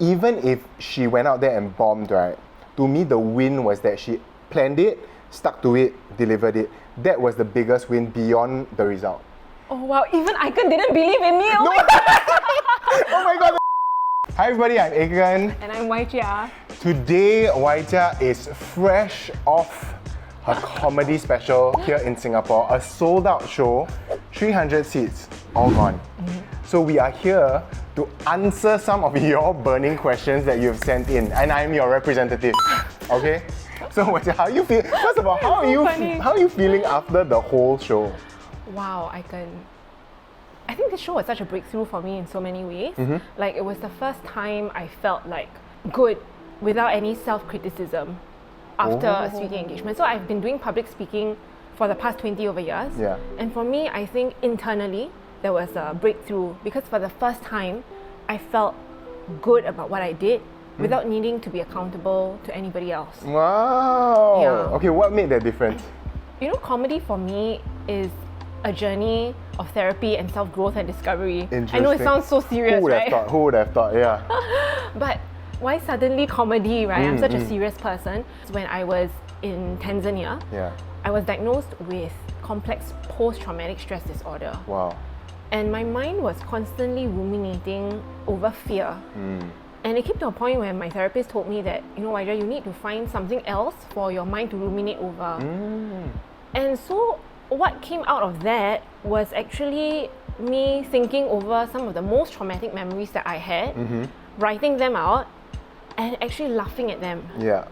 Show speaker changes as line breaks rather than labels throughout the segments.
even if she went out there and bombed, right? To me, the win was that she planned it, stuck to it, delivered it. That was the biggest win beyond the result.
Oh wow, even Aiken didn't believe in me. Oh
No.
my god.
Oh my god! Hi everybody, I'm Aiken.
And I'm Wai Jia.
Today, Wai Jia is fresh off her comedy special here in Singapore. A sold out show, 300 seats, all gone. So we are here to answer some of your burning questions that you've sent in, and I'm your representative. Okay? So Wai Jia, how you feel? First of all, how are you feeling after the whole show?
Wow, I think this show was such a breakthrough for me in so many ways. Like, it was the first time I felt like good without any self-criticism after a speaking engagement. So I've been doing public speaking for the past 20 over years.
Yeah.
And for me, I think internally, there was a breakthrough because for the first time, I felt good about what I did without needing to be accountable to anybody else.
Wow!
Yeah.
Okay, what made that difference?
You know, comedy for me is a journey of therapy and self-growth and discovery. I know it sounds so serious,
Who would
right?
have thought? Who would have thought? Yeah.
But why suddenly comedy, right? I'm such a serious person. When I was in Tanzania,
Yeah.
I was diagnosed with complex post-traumatic stress disorder.
Wow.
And my mind was constantly ruminating over fear. And it came to a point where my therapist told me that, you know, Wai Jia, you need to find something else for your mind to ruminate over. And so what came out of that was actually me thinking over some of the most traumatic memories that I had, writing them out, and actually laughing at them.
Yeah.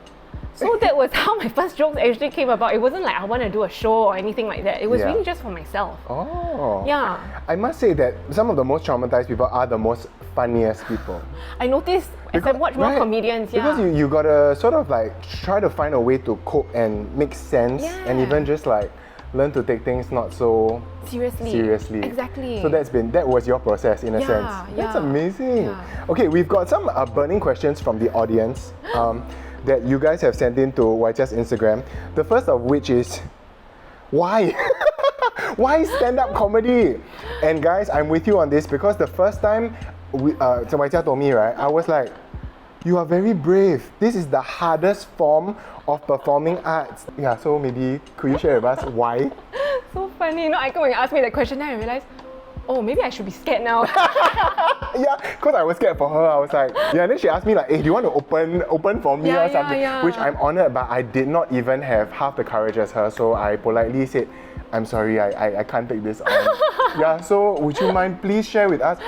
So that was how my first jokes actually came about. It wasn't like I want to do a show or anything like that. It was
Yeah.
really just for myself.
Oh.
Yeah.
I must say that some of the most traumatized people are the most funniest people.
I noticed as I watch more comedians,
Because you gotta sort of like try to find a way to cope and make sense, and
Yeah.
even just like learn to take things not so
Seriously. Exactly.
So that was your process in a sense. That's amazing.
Yeah.
Okay, we've got some burning questions from the audience that you guys have sent in to Wai Jia's Instagram. The first of which is, why? Why stand-up comedy? And guys, I'm with you on this because the first time Wai Jia told me, right, I was like, you are very brave. This is the hardest form of performing arts. Yeah, so maybe could you share with us why?
So funny. You know, I come when you asked me that question, then I realized, oh, maybe I should be scared now.
Yeah, because I was scared for her. I was like, yeah, and then she asked me like, hey, do you want to open for me or something?
Yeah.
Which I'm honored, but I did not even have half the courage as her. So I politely said, I'm sorry, I can't take this on. Yeah, so would you mind please share with us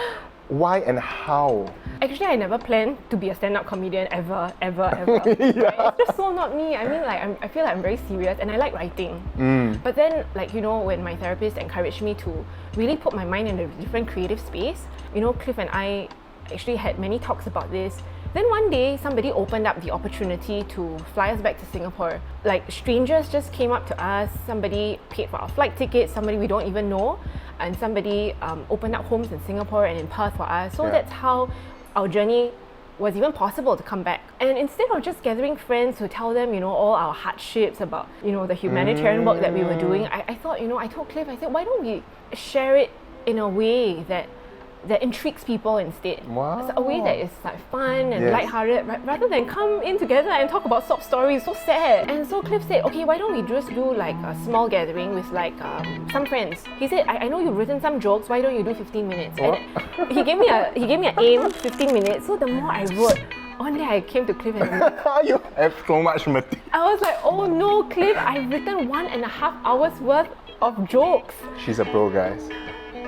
why and how?
Actually, I never planned to be a stand-up comedian ever. Right? It's just so not me. I mean, like, I feel like I'm very serious and I like writing. But then, like, you know, when my therapist encouraged me to really put my mind in a different creative space, you know, Cliff and I actually had many talks about this. Then one day, somebody opened up the opportunity to fly us back to Singapore. Like, strangers just came up to us, somebody paid for our flight tickets, somebody we don't even know, and somebody opened up homes in Singapore and in Perth for us. So that's how our journey was even possible to come back. And instead of just gathering friends to tell them, you know, all our hardships about, you know, the humanitarian work that we were doing, I thought, you know, I told Cliff, I said, why don't we share it in a way that intrigues people instead.
Wow.
It's a way that is like fun and lighthearted rather than come in together and talk about sob stories, so sad. And so Cliff said, okay, why don't we just do like a small gathering with like some friends. He said, I know you've written some jokes, why don't you do 15 minutes?
What?
And he gave me an aim, 15 minutes. So the more I wrote, one day I came to Cliff and
You have so much material.
I was like, oh no, Cliff, I've written 1.5 hours worth of jokes.
She's a pro, guys.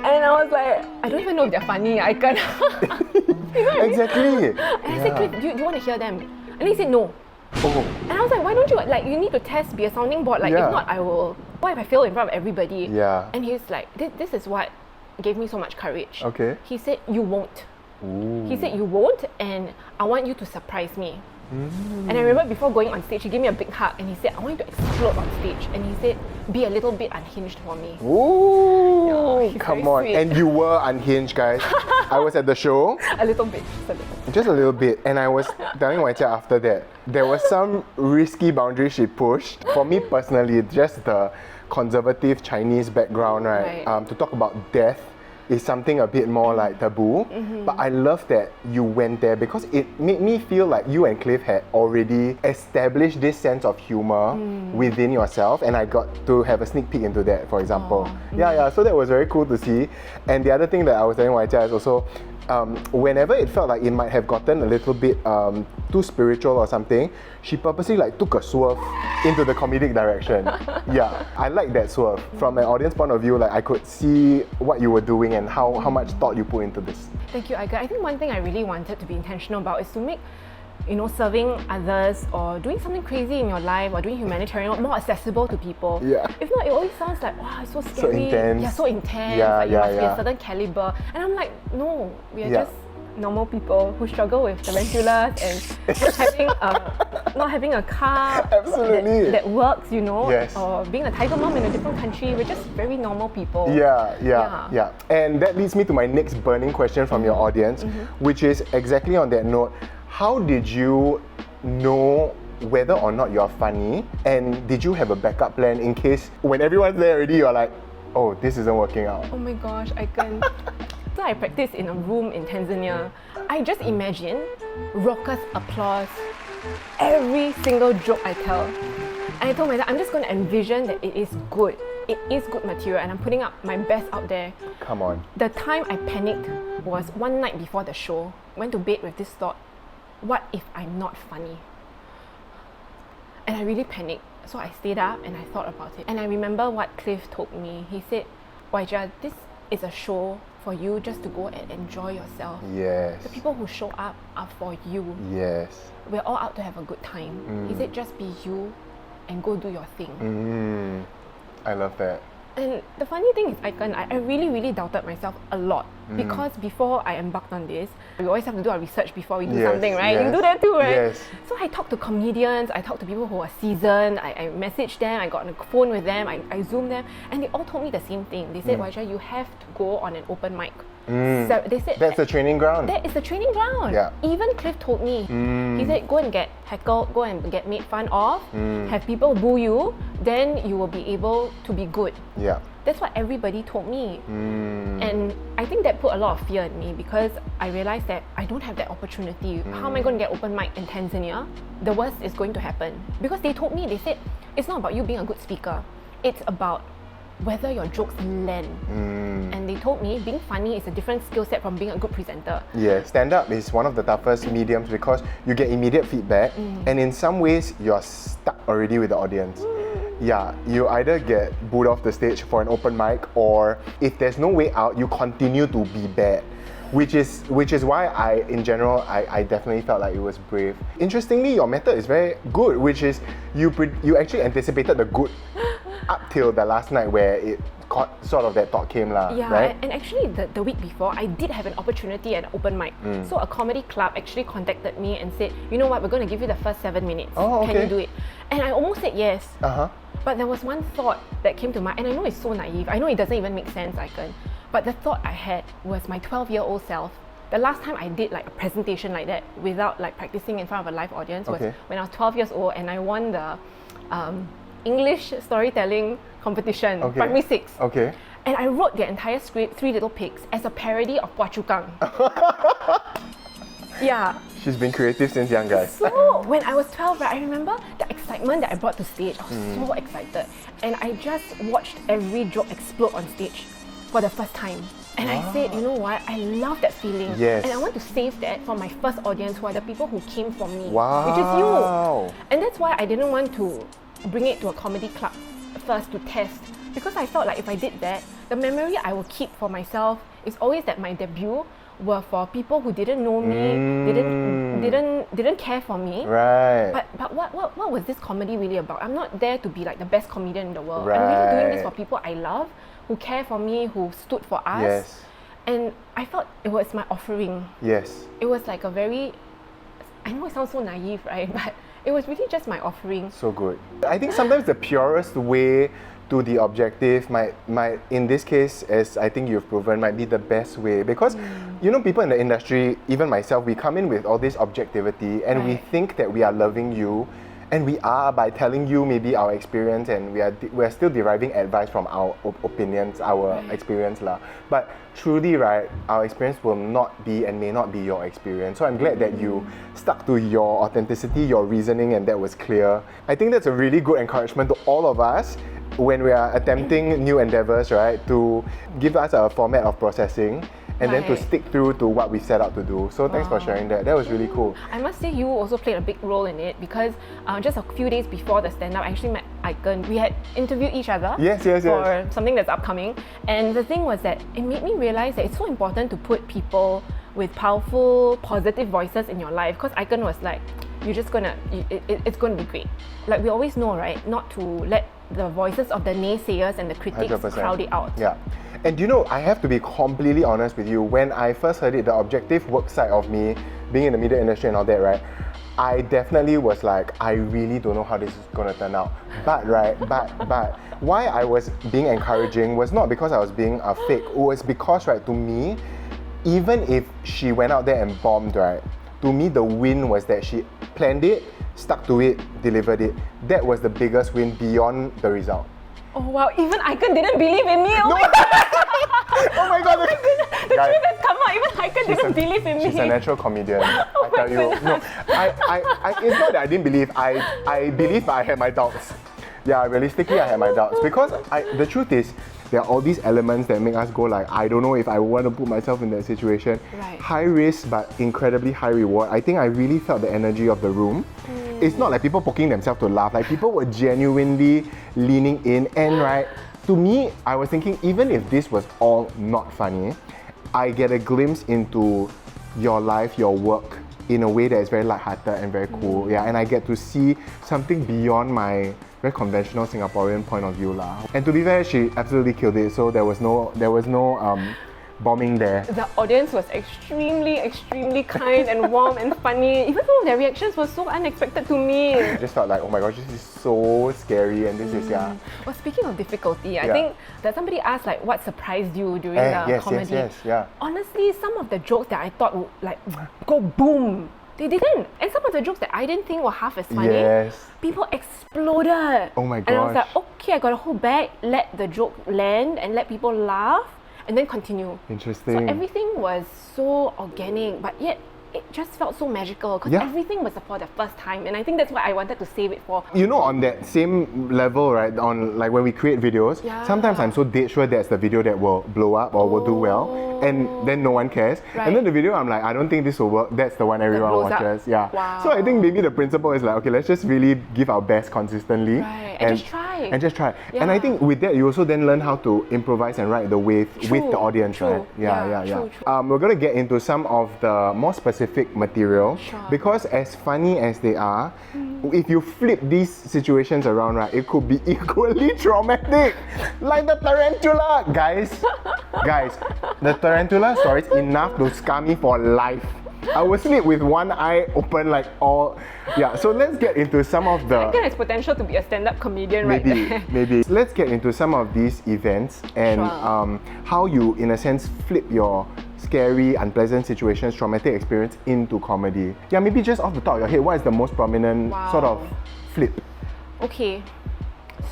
And I was like, I don't even know if they're funny. I can't. You know what I mean?
Exactly.
And I said, Cliff, do you want to hear them? And he said, no.
Oh.
And I was like, why don't you, like, you need to test, be a sounding board. Like, if not, I will, what if I fail in front of everybody?
Yeah.
And he's like, this is what gave me so much courage.
Okay.
He said, you won't.
Ooh.
He said, you won't, and I want you to surprise me. And I remember before going on stage, he gave me a big hug and he said, I want you to explode on stage. And he said, be a little bit unhinged for me.
Ooh,
he's
come
very
on.
sweet.
And you were unhinged, guys. I was at the show,
A little bit, just a little bit.
and I was telling Wai Jia after that, there was some risky boundaries she pushed. For me personally, just the conservative Chinese background, right?
Right.
To talk about death is something a bit more like taboo. But I love that you went there because it made me feel like you and Cliff had already established this sense of humor within yourself, and I got to have a sneak peek into that, for example. Yeah, so that was very cool to see. And the other thing that I was telling Wai Jia is also, whenever it felt like it might have gotten a little bit too spiritual or something, she purposely like took a swerve into the comedic direction. Yeah, I like that swerve. From an audience point of view, like I could see what you were doing and how much thought you put into this.
Thank you, Aiken. I think one thing I really wanted to be intentional about is to make, serving others or doing something crazy in your life or doing humanitarian more accessible to people.
Yeah.
If not, it always sounds like, wow, it's so scary.
So intense.
Yeah, so intense.
Yeah,
like, you must be
yeah.
a certain caliber. And I'm like, no, we are just normal people who struggle with tarantulas and not having a car
Absolutely.
that works,
Yes.
or being a tiger mom in a different country. We're just very normal people.
Yeah. And that leads me to my next burning question from your audience, which is exactly on that note. How did you know whether or not you're funny, and did you have a backup plan in case when everyone's there already, you're like, oh, this isn't working out?
Oh my gosh, I can. So I practiced in a room in Tanzania. I just imagine raucous applause every single joke I tell. And I told myself, I'm just going to envision that it is good. It is good material and I'm putting up my best out there.
Come on.
The time I panicked was one night before the show. Went to bed with this thought, what if I'm not funny? And I really panicked. So I stayed up and I thought about it. And I remember what Cliff told me. He said, Wai Jia, this is a show for you just to go and enjoy yourself.
Yes.
The people who show up are for you.
Yes.
We're all out to have a good time. He said, just be you and go do your thing.
I love that.
And the funny thing is, Aiken, I really, really doubted myself a lot because before I embarked on this, we always have to do our research before we do something, right? You do that too, right?
Yes.
So I talked to comedians, I talked to people who are seasoned, I messaged them, I got on the phone with them, I Zoomed them, and they all told me the same thing. They said, Wai Jia, you have to go on an open mic. So they said
that's the training ground.
That is the training ground.
Yeah.
Even Cliff told me. He said, go and get heckled, go and get made fun of, have people boo you, then you will be able to be good.
Yeah.
That's what everybody told me. And I think that put a lot of fear in me because I realized that I don't have that opportunity. How am I going to get open mic in Tanzania? The worst is going to happen. Because they told me, they said, it's not about you being a good speaker. It's about whether your jokes land. And they told me being funny is a different skill set from being a good presenter.
Yeah, stand-up is one of the toughest mediums because you get immediate feedback and in some ways you're stuck already with the audience. Yeah, you either get booed off the stage for an open mic or if there's no way out, you continue to be bad. Which is why I definitely felt like it was brave. Interestingly, your method is very good, which is you actually anticipated the good up till the last night where it sort of that thought came right?
And actually the week before, I did have an opportunity at an open mic. So a comedy club actually contacted me and said, you know what, we're going to give you the first 7 minutes.
Oh, okay.
Can you do it? And I almost said yes. But there was one thought that came to mind, and I know it's so naive. I know it doesn't even make sense, Aiken. But the thought I had was my 12-year-old self. The last time I did like a presentation like that without like practicing in front of a live audience was when I was 12 years old and I won the English storytelling competition, primary 6. And I wrote the entire script, 3 Little Pigs, as a parody of Phua Chu Kang. Yeah.
She's been creative since young, guys.
So when I was 12, right, I remember the excitement that I brought to stage. I was so excited. And I just watched every joke explode on stage for the first time. And I said, you know what, I love that feeling.
Yes.
And I want to save that for my first audience, who are the people who came for me.
Wow.
Which is you. And that's why I didn't want to bring it to a comedy club first to test. Because I felt like if I did that, the memory I will keep for myself is always that my debut were for people who didn't know me, didn't care for me.
Right.
But what was this comedy really about? I'm not there to be like the best comedian in the world.
Right.
I'm really doing this for people I love, who care for me, who stood for us.
Yes.
And I felt it was my offering.
Yes.
It was like a very, I know it sounds so naive, right? But it was really just my offering.
So good. I think sometimes the purest way to the objective might in this case, as I think you've proven, might be the best way because people in the industry, even myself, we come in with all this objectivity and we think that we are loving you And we are by telling you maybe our experience, and we are still deriving advice from our opinions, our experience lah. But truly, right, our experience will not be and may not be your experience. So I'm glad that you stuck to your authenticity, your reasoning, and that was clear. I think that's a really good encouragement to all of us when we are attempting new endeavors, right, to give us a format of processing and then to stick through to what we set out to do. So thanks for sharing that. That was really cool.
I must say you also played a big role in it because just a few days before the stand-up, I actually met Aiken. We had interviewed each other for something that's upcoming. And the thing was that it made me realize that it's so important to put people with powerful, positive voices in your life. Because Aiken was like, you're just gonna, it's gonna be great. Like we always know, right, not to let the voices of the naysayers and the critics
100%.
crowd it out.
Yeah. And you know, I have to be completely honest with you. When I first heard it, the objective work side of me, being in the media industry and all that, right, I definitely was like, I really don't know how this is gonna turn out. But why I was being encouraging was not because I was being a fake. It was because, right, to me, even if she went out there and bombed, right, to me the win was that she planned it, stuck to it, delivered it. That was the biggest win beyond the result.
Oh wow, even Aiken didn't believe in me. Oh my god.
Oh my god.
The truth has come out. Even Aiken didn't believe in me.
She's a natural comedian. I tell you. No, I it's not that I didn't believe. I believe, but I had my doubts. Yeah, realistically, I had my doubts because the truth is, there are all these elements that make us go like, I don't know if I want to put myself in that situation.
Right.
High risk, but incredibly high reward. I think I really felt the energy of the room. It's not like people poking themselves to laugh. Like people were genuinely leaning in, and right, to me, I was thinking, even if this was all not funny, I get a glimpse into your life, your work, in a way that is very lighthearted and very cool. Yeah, and I get to see something beyond my very conventional Singaporean point of view lah. And to be fair, she absolutely killed it. So there was no bombing there.
The audience was extremely kind and warm and funny, even though their reactions were so unexpected to me.
I just felt like, oh my gosh, this is so scary, and this is
Well, speaking of difficulty, I think that somebody asked like, what surprised you during the comedy?
Yes.
Honestly, some of the jokes that I thought would like go boom, they didn't. And some of the jokes that I didn't think were half as funny, people exploded.
Oh my gosh.
And I was like, okay, I gotta hold back, let the joke land and let people laugh, and then continue.
Interesting.
So everything was so organic, but yet it just felt so magical because everything was for the first time, and I think that's what I wanted to save it for.
You know, on that same level, right, on like when we create videos, sometimes I'm so dead sure that's the video that will blow up or will do well, and then no one cares. And then the video, I'm like, I don't think this will work, that's the one everyone watches.
Wow.
So I think maybe the principle is like, okay, let's just really give our best consistently.
And just try.
And I think with that, you also then learn how to improvise and ride the wave with the audience, right?
True.
We're going to get into some of the more specific material because as funny as they are, if you flip these situations around, right, it could be equally traumatic. Like the tarantula, guys, the tarantula story is enough to scar me for life. I will sleep with one eye open like all. Yeah, so let's get into some of the...
Aiken has potential to be a stand-up comedian right there.
Maybe. Let's get into some of these events and how you, in a sense, flip your scary, unpleasant situations, traumatic experience into comedy. Yeah, maybe just off the top of your head, what is the most prominent sort of flip?
Okay,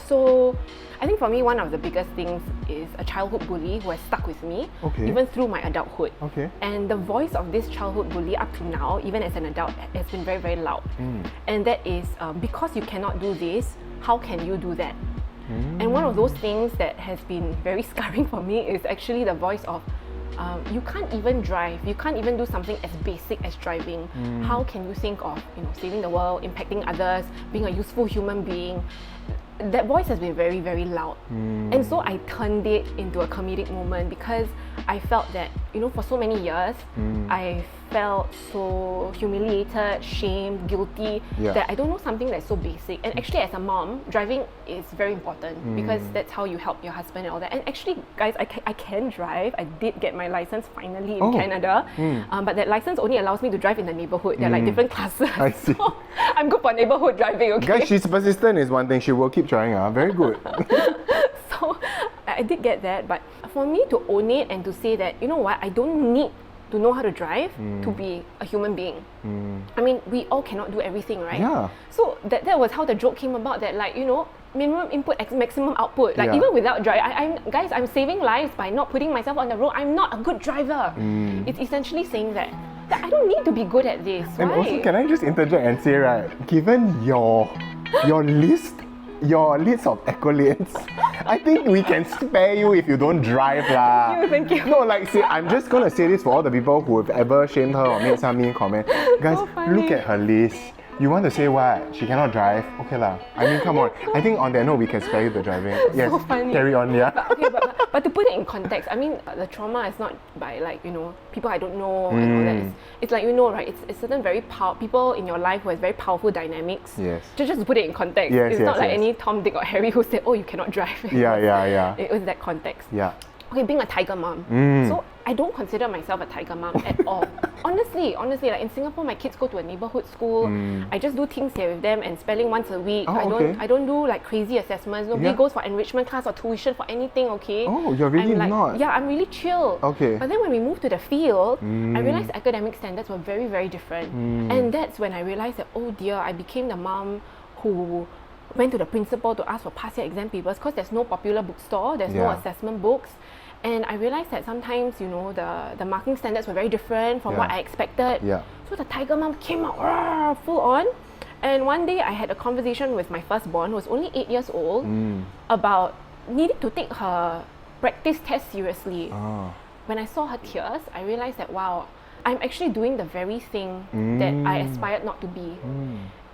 so I think for me, one of the biggest things is a childhood bully who has stuck with me, even through my adulthood. And the voice of this childhood bully up to now, even as an adult, has been very, very loud. And that is, because you cannot do this, how can you do that? And one of those things that has been very scarring for me is actually the voice of, you can't even drive, you can't even do something as basic as driving. How can you think of, saving the world, impacting others, being a useful human being? That voice has been very, very loud. And so I turned it into a comedic moment because I felt that, for so many years, I felt so humiliated, shamed, guilty that I don't know something that's so basic. And actually, as a mom, driving is very important because that's how you help your husband and all that. And actually, guys, I can drive. I did get my license finally in Canada, but that license only allows me to drive in the neighborhood. There are like different classes.
I see.
So I'm good for neighborhood driving, okay?
Guys, she's persistent is one thing. She will keep trying. Very good.
So I did get that, but for me to own it and to say that, you know what, I don't need to know how to drive, to be a human being. I mean, we all cannot do everything, right?
Yeah.
So that was how the joke came about, that like, you know, minimum input, maximum output. Like,
Yeah.
even without driving, I'm saving lives by not putting myself on the road. I'm not a good driver. It's essentially saying that I don't need to be good at this.
And
Why?
also, can I just interject and say, right, given your list of accolades, I think we can spare you if you don't drive lah.
Thank you.
No, like, see, I'm just gonna say this for all the people who have ever shamed her or made some mean comment. Guys,
So funny.
look at her list. You want to say what? She cannot drive? Okay lah. I mean, come on. I think on that note, we can spare you the driving. Yes,
So funny.
carry on, yeah.
But to put it in context, I mean, the trauma is not by, like, you know, people I don't know and all that. It's like, you know, right, it's certain very people in your life who has very powerful dynamics.
Yes.
Just to put it in context.
Yes,
it's
yes,
not like
yes.
any Tom, Dick or Harry who said, oh, you cannot drive.
Yeah.
It was that context.
Yeah.
Okay, being a tiger mom. So I don't consider myself a tiger mom at all. Honestly, like in Singapore, my kids go to a neighborhood school. I just do things here with them and spelling once a week.
Oh, okay.
I don't do like crazy assessments. Nobody
Yeah.
goes for enrichment class or tuition for anything, okay?
Oh, you're really
I'm like,
not?
Yeah, I'm really chill.
Okay.
But then when we moved to the field, I realized academic standards were very, very different. And that's when I realized that, oh dear, I became the mom who went to the principal to ask for past year exam papers because there's no popular bookstore, there's no
Yeah.
assessment books. And I realized that sometimes, you know, the marking standards were very different from what
Yeah.
I expected.
Yeah.
So the tiger mom came out full on. And one day I had a conversation with my firstborn, who was only 8 years old, about needing to take her practice test seriously.
Oh.
When I saw her tears, I realized that, wow, I'm actually doing the very thing that I aspired not to be.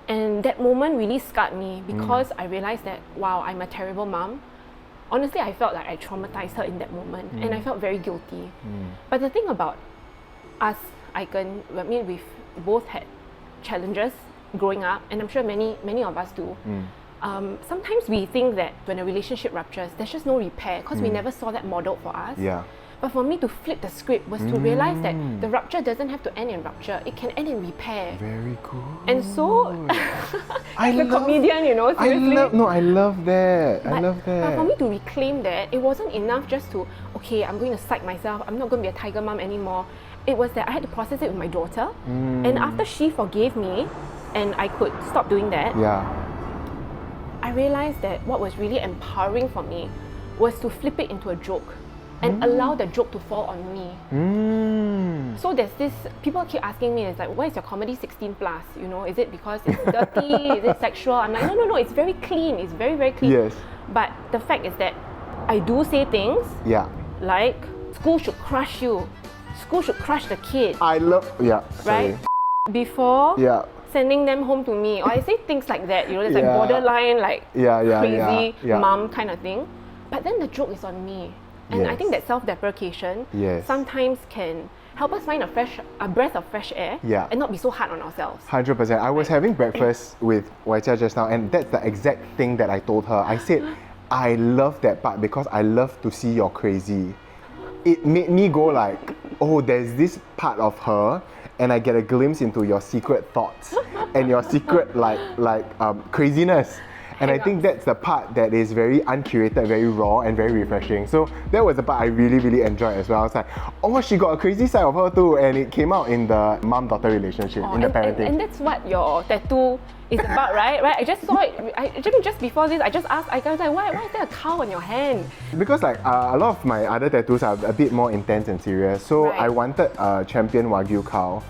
And that moment really scarred me because I realized that, wow, I'm a terrible mom. Honestly, I felt like I traumatized her in that moment and I felt very guilty. But the thing about us, Aiken, I mean, we've both had challenges growing up, and I'm sure many of us do. Sometimes we think that when a relationship ruptures, there's just no repair because we never saw that modeled for us.
Yeah.
But for me to flip the script was to realize that the rupture doesn't have to end in rupture, it can end in repair.
Very cool.
And so,
I
as a comedian, you know, seriously.
I love that.
But for me to reclaim that, it wasn't enough just to, okay, I'm going to psych myself, I'm not going to be a tiger mom anymore. It was that I had to process it with my daughter. And after she forgave me and I could stop doing that,
Yeah.
I realized that what was really empowering for me was to flip it into a joke and allow the joke to fall on me. So there's this, people keep asking me, it's like, why is your comedy 16 plus? You know, is it because it's dirty? Is it sexual? I'm like, no, it's very clean. It's very, very clean.
Yes.
But the fact is that I do say things
Yeah.
like, school should crush you. School should crush the kid,
I love. Yeah. Sorry.
right? Before
Yeah.
sending them home to me. Or I say things like that, you know, it's like
Yeah.
borderline, like
Yeah.
crazy
Yeah.
mom kind of thing. But then the joke is on me. And I
Yes.
think that self-deprecation
Yes.
sometimes can help us find a breath of fresh air
Yeah.
and not be so hard on ourselves.
100%. I was having breakfast with Wai Jia just now, and that's the exact thing that I told her. I said, I love that part because I love to see you're crazy. It made me go like, oh, there's this part of her, and I get a glimpse into your secret thoughts and your secret craziness. And I think that's the part that is very uncurated, very raw, and very refreshing. So that was the part I really, really enjoyed as well. I was like, oh, she got a crazy side of her too, and it came out in the mom-daughter relationship, in the parenting.
And that's what your tattoo is about, right? I just saw it. Just before this, I just asked. I was like, why is there a cow on your hand?
Because like a lot of my other tattoos are a bit more intense and serious, so
Right.
I wanted a champion Wagyu cow.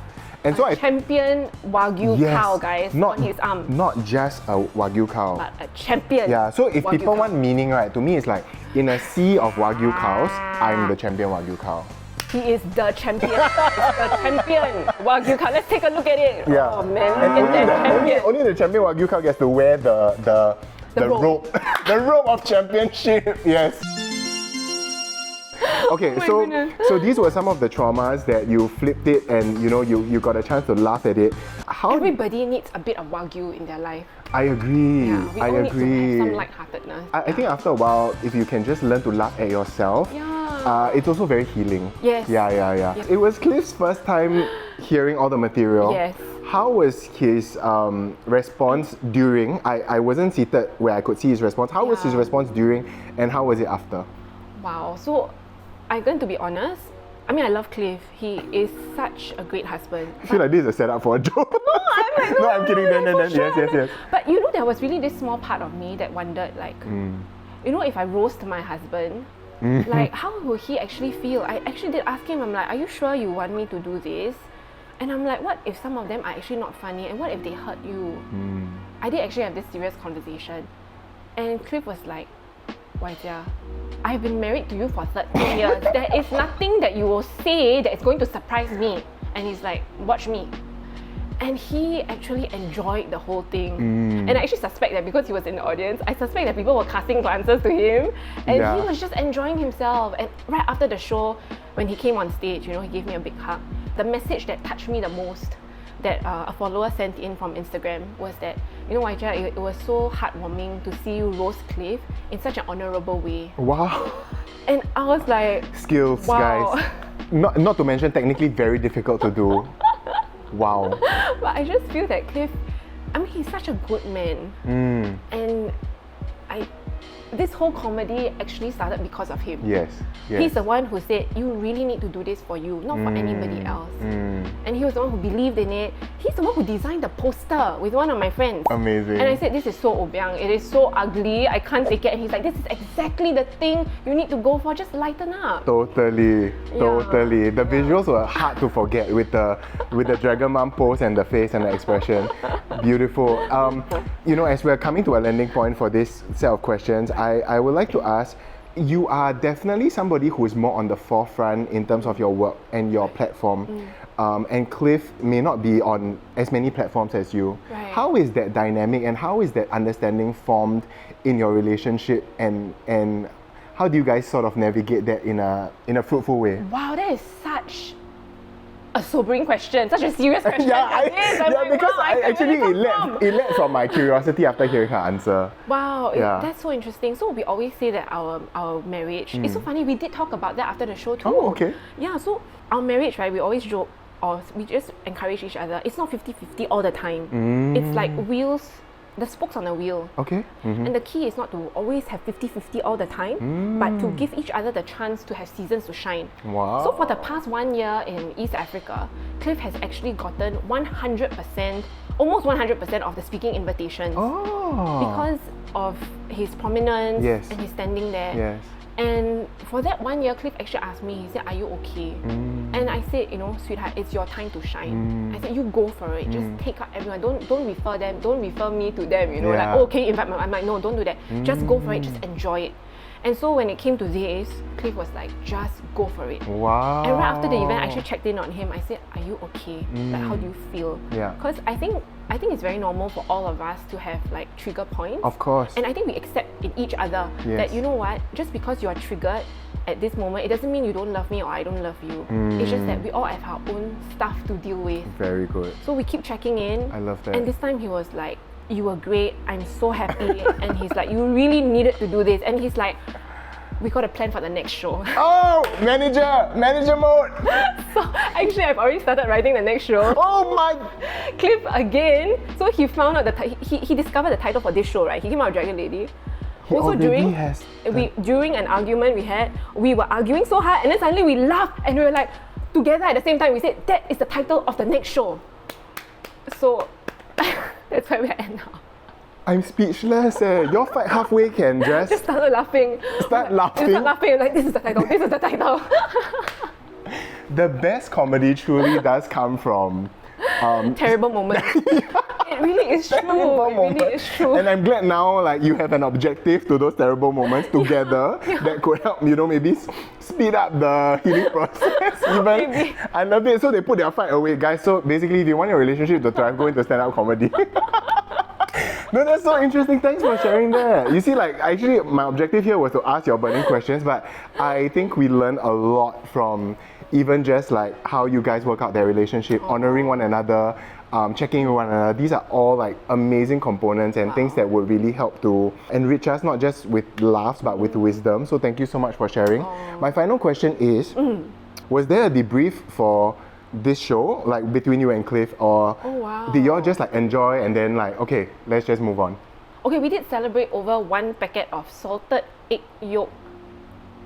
And so
Champion Wagyu
yes,
cow, guys, on his arm.
Not just a Wagyu cow.
But a champion.
Yeah, so if
Wagyu
people
cow.
want meaning, right, to me it's like, in a sea of Wagyu cows, I'm the champion Wagyu cow.
He is the champion. He's the champion Wagyu cow. Let's take a look at it.
Yeah.
Oh man, look at that champion.
Only the champion Wagyu cow gets to wear the
robe.
the robe of championship, yes. Okay,
Oh my
so
goodness.
so these were some of the traumas that you flipped it and you got a chance to laugh at it. How
Everybody needs a bit of Wagyu in their life.
I agree.
Yeah, we
I
all
agree.
need to have some lightheartedness.
I think after a while, if you can just learn to laugh at yourself, it's also very healing.
Yes.
Yeah.
Yes.
It was Cliff's first time hearing all the material.
Yes.
How was his response during? I wasn't seated where I could see his response. How was his response during, and how was it after?
Wow. So, I'm going to be honest. I mean, I love Cliff. He is such a great husband.
I feel like this is a setup for a joke. No, I'm kidding. Yes.
But you know, there was really this small part of me that wondered, like, you know, if I roast my husband, like, how will he actually feel? I actually did ask him, I'm like, are you sure you want me to do this? And I'm like, what if some of them are actually not funny? And what if they hurt you? I did actually have this serious conversation. And Cliff was like, Wai Jia, I've been married to you for 13 years. There is nothing that you will say that is going to surprise me. And he's like, watch me. And he actually enjoyed the whole thing. And I actually suspect that because he was in the audience, I suspect that people were casting glances to him. And he was just enjoying himself. And right after the show, when he came on stage, you know, he gave me a big hug. The message that touched me the most that a follower sent in from Instagram was that, you know, Wai Jia, it was so heartwarming to see you roast Cliff in such an honourable way.
Wow.
And I was like,
skills,
wow.
guys. Not to mention technically very difficult to do. Wow.
But I just feel that Cliff, I mean, he's such a good man. And this whole comedy actually started because of him.
Yes.
He's the one who said, you really need to do this for you, not for anybody else. And he was the one who believed in it. He's the one who designed the poster with one of my friends.
Amazing.
And I said, this is so obiang, it is so ugly, I can't take it. And he's like, this is exactly the thing you need to go for, just lighten up.
Totally. The visuals were hard to forget with the Dragon Mom pose and the face and the expression. Beautiful. You know, as we're coming to a landing point for this set of questions, I would like to ask, you are definitely somebody who is more on the forefront in terms of your work and your platform. And Cliff may not be on as many platforms as you.
Right.
How is that dynamic and how is that understanding formed in your relationship, and how do you guys sort of navigate that in a fruitful way?
Wow, that is such a sobering question, such a serious question.
Because it led from my curiosity after hearing her answer.
Wow, that's so interesting. So we always say that our marriage, it's so funny, we did talk about that after the show too.
Oh, okay.
Yeah, so our marriage, right, we always joke, or we just encourage each other. It's not 50-50 all the time. It's like wheels, the spokes on a wheel.
Okay.
And the key is not to always have 50-50 all the time, but to give each other the chance to have seasons to shine.
Wow.
So for the past 1 year in East Africa, Cliff has actually gotten 100%, almost 100% of the speaking invitations. Because of his prominence and his standing there.
Yes.
And for that 1 year, Cliff actually asked me, he said, are you okay? And I said, you know, sweetheart, it's your time to shine. I said, you go for it. Just take up everyone. Don't refer them. Don't refer me to them. You know, like, oh, can you invite me? I'm like, no, don't do that. Just go for it. Just enjoy it. And so when it came to this, Cliff was like, just go for it.
Wow.
And right after the event, I actually checked in on him. I said, are you okay? Like, how do you feel? Because I think it's very normal for all of us to have like trigger points.
Of course.
And I think we accept in each other that, you know what, just because you are triggered at this moment, it doesn't mean you don't love me or I don't love you. It's just that we all have our own stuff to deal with.
Very good.
So we keep checking in.
I love that.
And this time he was like, you were great, I'm so happy. And he's like, you really needed to do this. And he's like, we got a plan for the next show.
Oh, manager mode.
So actually, I've already started writing the next show.
Oh my!
Cliff again. So he found out he discovered the title for this show, right? He came out with Dragon Lady. During an argument we were arguing so hard, and then suddenly we laughed and we were like together at the same time. We said that is the title of the next show. So that's where we're at now.
I'm speechless. Your fight halfway can
just started laughing.
Start laughing.
Like, this is the title. This is the title.
The best comedy truly does come from
terrible moments. It really is true. It really is true.
And I'm glad now, like, you have an objective to those terrible moments together that could help, you know, maybe speed up the healing process. Even
Maybe.
I love it. So they put their fight away, guys. So basically, if you want your relationship to thrive, go into stand-up comedy. No, that's so interesting. Thanks for sharing that. You see, like, actually, my objective here was to ask your burning questions, but I think we learned a lot from even just like how you guys work out their relationship, honoring one another, checking in with one another. These are all like amazing components and things that would really help to enrich us, not just with laughs, but with wisdom. So thank you so much for sharing. My final question is, was there a debrief for this show, like between you and Cliff, or did y'all just like enjoy and then like, okay, let's just move on?
Okay, we did celebrate over 1 packet of salted egg yolk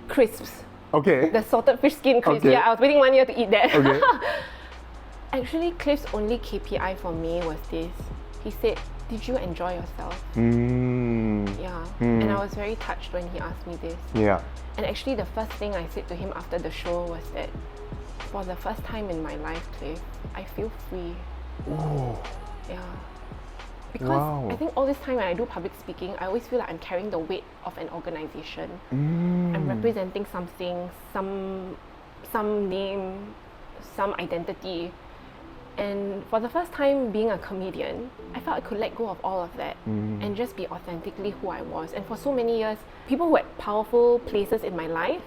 crisps.
Okay.
The salted fish skin crisp.
Okay.
Yeah, I was waiting 1 year to eat that.
Okay.
Actually, Cliff's only KPI for me was this. He said, "Did you enjoy yourself?" Yeah. And I was very touched when he asked me this.
Yeah.
And actually, the first thing I said to him after the show was that, for the first time in my life, Cliff, I feel free.
Oh.
Yeah. Because
Wow.
I think all this time when I do public speaking, I always feel like I'm carrying the weight of an organization. I'm representing something, some name, some identity. And for the first time being a comedian, I felt I could let go of all of that and just be authentically who I was. And for so many years, people who had powerful places in my life,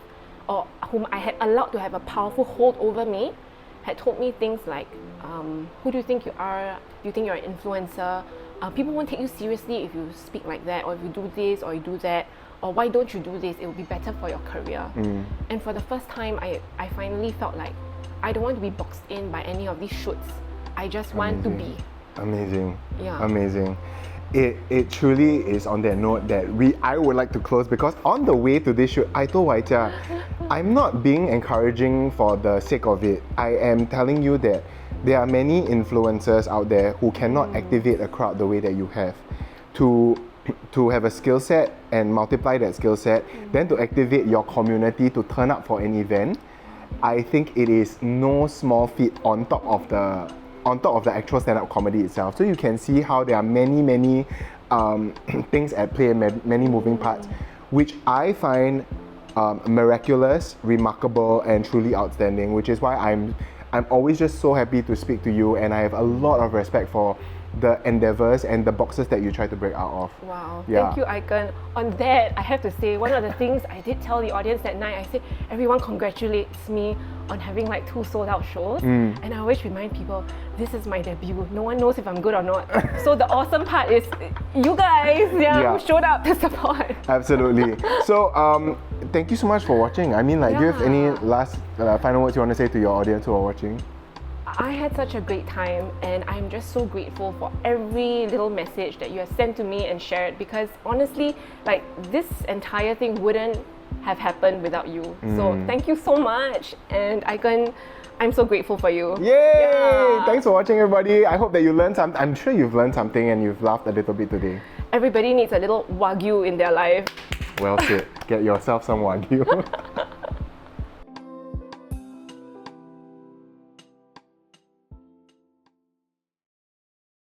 or whom I had allowed to have a powerful hold over me, had told me things like, who do you think you are? Do you think you're an influencer? People won't take you seriously if you speak like that, or if you do this or you do that, or why don't you do this? It will be better for your career. And for the first time, I finally felt like I don't want to be boxed in by any of these shoots. I just want to be.
Amazing.
Yeah.
Amazing. It truly is on that note that I would like to close, because on the way to this shoot, I told Wai Jia, I'm not being encouraging for the sake of it. I am telling you that there are many influencers out there who cannot activate a crowd the way that you have. To have a skill set and multiply that skill set, then to activate your community to turn up for an event, I think it is no small feat on top of the actual stand-up comedy itself. So you can see how there are many things at play, many moving parts, which I find miraculous, remarkable, and truly outstanding. Which is why I'm always just so happy to speak to you, and I have a lot of respect for the endeavors and the boxes that you try to break out of.
Wow,
Yeah.
thank you, Aiken. On that, I have to say, one of the things I did tell the audience that night, I said, everyone congratulates me on having like 2 sold out shows. And I always remind people, this is my debut. No one knows if I'm good or not. So the awesome part is you guys,
Yeah.
who showed up to support.
Absolutely. So, thank you so much for watching. I mean, like, do you have any
Yeah.
last final words you want to say to your audience who are watching?
I had such a great time, and I'm just so grateful for every little message that you have sent to me and shared, because honestly, like, this entire thing wouldn't have happened without you. So thank you so much, and I'm so grateful for you.
Yay!
Yeah.
Thanks for watching, everybody. I hope that you learned something. I'm sure you've learned something and you've laughed a little bit today.
Everybody needs a little Wagyu in their life.
Well said. Get yourself some Wagyu.